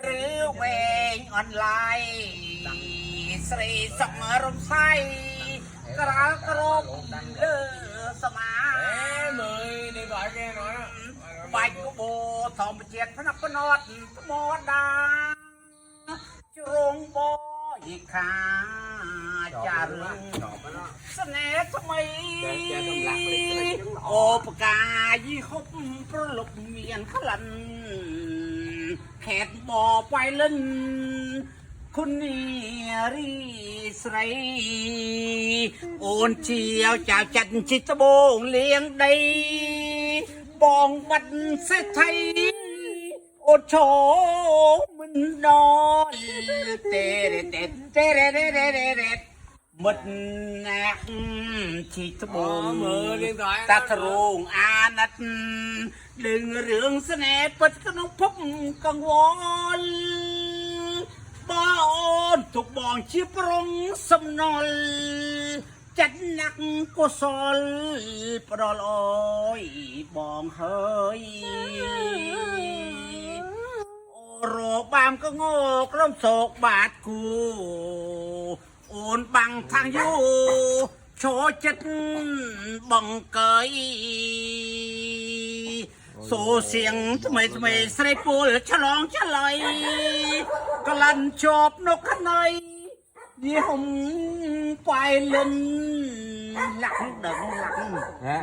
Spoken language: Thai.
หรือเวงออนไลน์สรีสมรมไซกระกรบเลือสมา mười đi gọi nghe nói đó ใบกโบทอมเจียนพนักพนอดหมอดาจงบอยขาจารึงเสน่ห์ทำไมโอปกายี่คบประลบเมียนขลันแขกบ่อไปเล่นคุณนี่รีสไรโอนเชียวจากจันจิตโบงเลี้ยงได้บองบันเสไทยโอโชมันนอนเตเรเตเตเรเรเรเรเรหมดนักจิตโบงตาทรงอานัดดึงเรื่องเสน่ห์ปัดขนมพบกังวลบ้านถูกบองชีพรงสำนอลจัดหนักกุศลปลอย บองเฮ้ยโอโรบามก็โง่กล้มโศกบาดกูโอนบังทางอยู่โชจัดบังเกยโซเสียงทำไมใส่ปูลฉลองฉลอยกลันชอบนกขนอยยี่หงไปเล่นหลักเดิงหลัก Đấy,